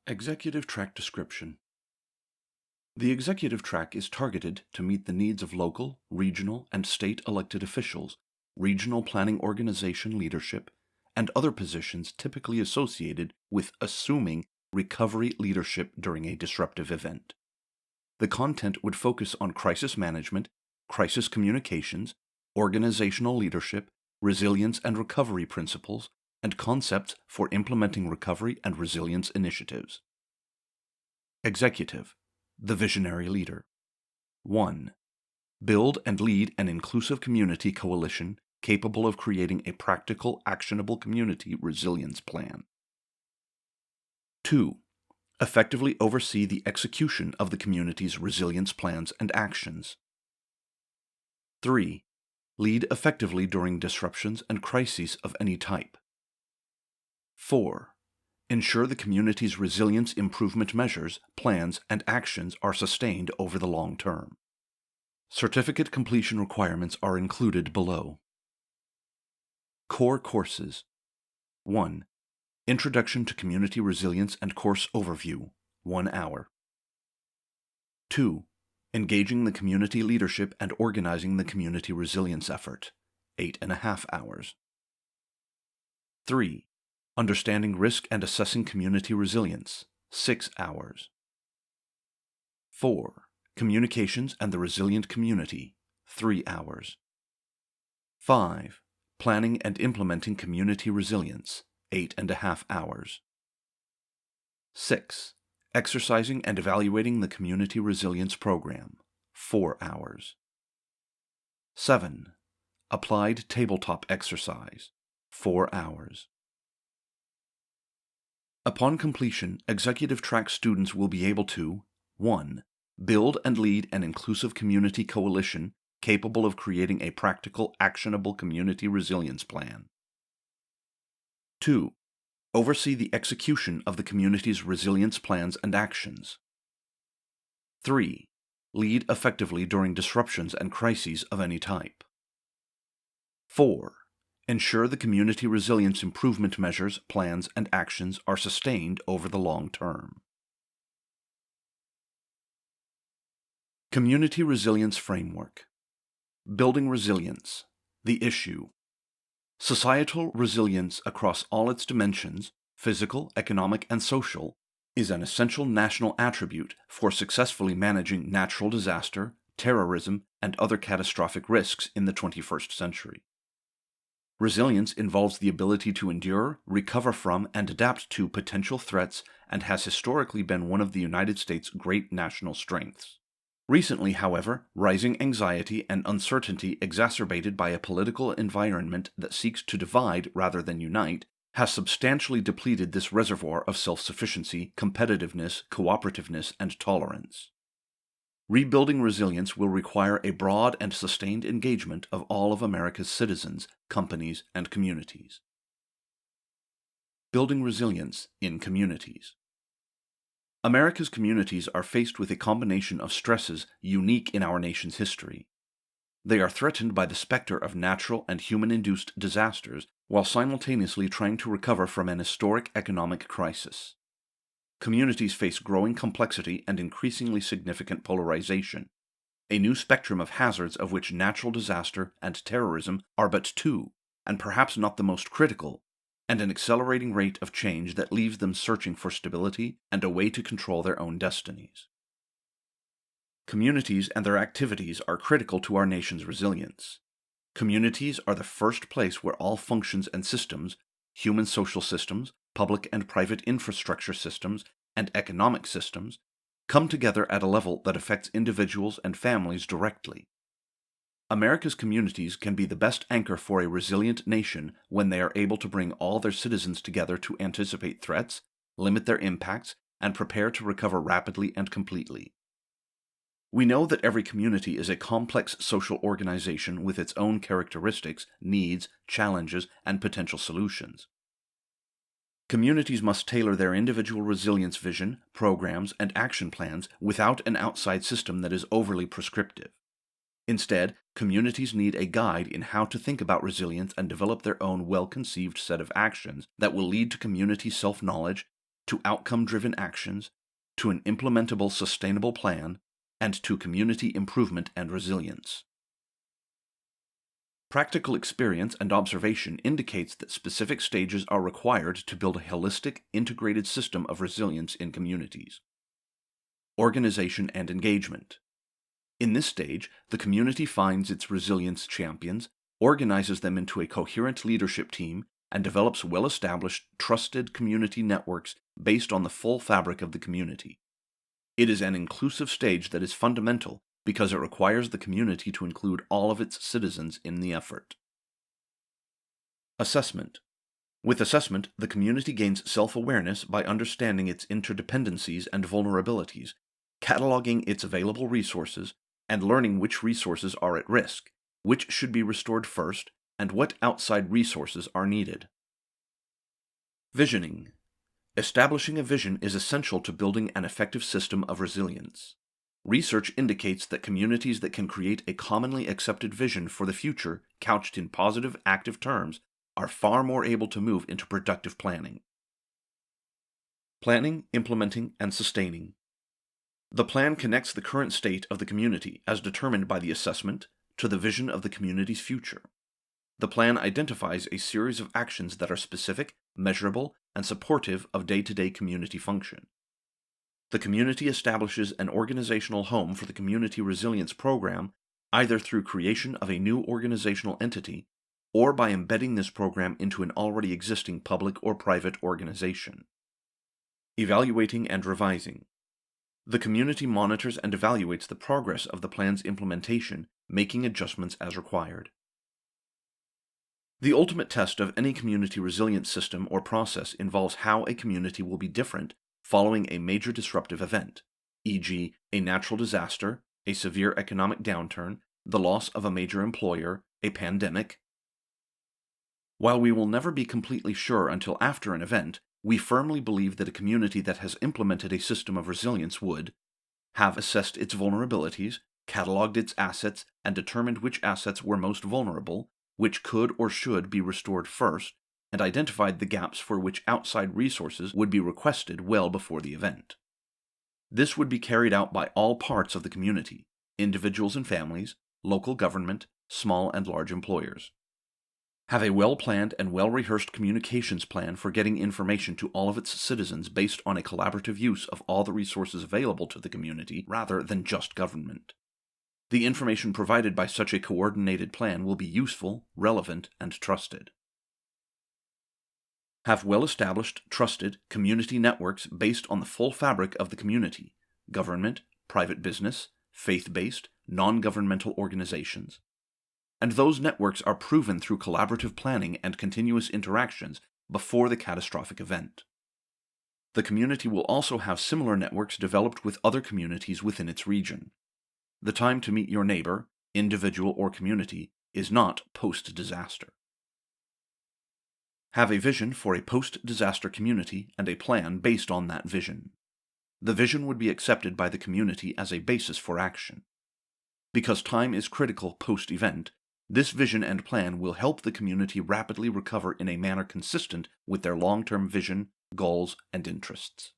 Executive Track Description. The executive track is targeted to meet the needs of local, regional, and state elected officials, regional planning organization leadership, and other positions typically associated with assuming recovery leadership during a disruptive event. The content would focus on crisis management, crisis communications, organizational leadership, resilience and recovery principles, and concepts for implementing recovery and resilience initiatives. Executive, the visionary leader. 1. Build and lead an inclusive community coalition capable of creating a practical, actionable community resilience plan. 2. Effectively oversee the execution of the community's resilience plans and actions. 3. Lead effectively during disruptions and crises of any type. 4. Ensure the community's resilience improvement measures, plans, and actions are sustained over the long term. Certificate completion requirements are included below. Core courses. 1. Introduction to Community Resilience and Course Overview, 1 hour. 2. Engaging the community leadership and organizing the community resilience effort, 8.5 hours. 3. Understanding risk and assessing community resilience, 6 hours. 4. Communications and the resilient community, 3 hours. 5. Planning and implementing community resilience, 8.5 hours. 6. Exercising and evaluating the community resilience program, 4 hours. 7. Applied tabletop exercise, 4 hours. Upon completion, executive track students will be able to 1. Build and lead an inclusive community coalition capable of creating a practical, actionable community resilience plan. 2. Oversee the execution of the community's resilience plans and actions. 3. Lead effectively during disruptions and crises of any type. 4. Ensure the community resilience improvement measures, plans, and actions are sustained over the long term. Community Resilience Framework. Building resilience. The issue. Societal resilience across all its dimensions, physical, economic, and social, is an essential national attribute for successfully managing natural disaster, terrorism, and other catastrophic risks in the 21st century. Resilience involves the ability to endure, recover from, and adapt to potential threats and has historically been one of the United States' great national strengths. Recently, however, rising anxiety and uncertainty exacerbated by a political environment that seeks to divide rather than unite has substantially depleted this reservoir of self-sufficiency, competitiveness, cooperativeness, and tolerance. Rebuilding resilience will require a broad and sustained engagement of all of America's citizens, companies, and communities. Building resilience in communities. America's communities are faced with a combination of stresses unique in our nation's history. They are threatened by the specter of natural and human-induced disasters while simultaneously trying to recover from an historic economic crisis. Communities face growing complexity and increasingly significant polarization, a new spectrum of hazards of which natural disaster and terrorism are but two, and perhaps not the most critical, and an accelerating rate of change that leaves them searching for stability and a way to control their own destinies. Communities and their activities are critical to our nation's resilience. Communities are the first place where all functions and systems, human social systems, public and private infrastructure systems, and economic systems, come together at a level that affects individuals and families directly. America's communities can be the best anchor for a resilient nation when they are able to bring all their citizens together to anticipate threats, limit their impacts, and prepare to recover rapidly and completely. We know that every community is a complex social organization with its own characteristics, needs, challenges, and potential solutions. Communities must tailor their individual resilience vision, programs, and action plans without an outside system that is overly prescriptive. Instead, communities need a guide in how to think about resilience and develop their own well-conceived set of actions that will lead to community self-knowledge, to outcome-driven actions, to an implementable sustainable plan, and to community improvement and resilience. Practical experience and observation indicates that specific stages are required to build a holistic, integrated system of resilience in communities. Organization and engagement. In this stage, the community finds its resilience champions, organizes them into a coherent leadership team, and develops well-established, trusted community networks based on the full fabric of the community. It is an inclusive stage that is fundamental because it requires the community to include all of its citizens in the effort. Assessment. With assessment, the community gains self-awareness by understanding its interdependencies and vulnerabilities, cataloging its available resources, and learning which resources are at risk, which should be restored first, and what outside resources are needed. Visioning. Establishing a vision is essential to building an effective system of resilience. Research indicates that communities that can create a commonly accepted vision for the future, couched in positive, active terms, are far more able to move into productive planning. Planning, implementing, and sustaining. The plan connects the current state of the community, as determined by the assessment, to the vision of the community's future. The plan identifies a series of actions that are specific, measurable, and supportive of day-to-day community function. The community establishes an organizational home for the Community Resilience Program, either through creation of a new organizational entity or by embedding this program into an already existing public or private organization. Evaluating and revising. The community monitors and evaluates the progress of the plan's implementation, making adjustments as required. The ultimate test of any community resilience system or process involves how a community will be different following a major disruptive event, e.g., a natural disaster, a severe economic downturn, the loss of a major employer, a pandemic. While we will never be completely sure until after an event, we firmly believe that a community that has implemented a system of resilience would have assessed its vulnerabilities, cataloged its assets, and determined which assets were most vulnerable, which could or should be restored first, and identified the gaps for which outside resources would be requested well before the event. This would be carried out by all parts of the community, individuals and families, local government, small and large employers. Have a well-planned and well-rehearsed communications plan for getting information to all of its citizens based on a collaborative use of all the resources available to the community rather than just government. The information provided by such a coordinated plan will be useful, relevant, and trusted. Have well-established, trusted community networks based on the full fabric of the community, government, private business, faith-based, non-governmental organizations. And those networks are proven through collaborative planning and continuous interactions before the catastrophic event. The community will also have similar networks developed with other communities within its region. The time to meet your neighbor, individual or community, is not post-disaster. Have a vision for a post-disaster community and a plan based on that vision. The vision would be accepted by the community as a basis for action. Because time is critical post-event, this vision and plan will help the community rapidly recover in a manner consistent with their long-term vision, goals, and interests.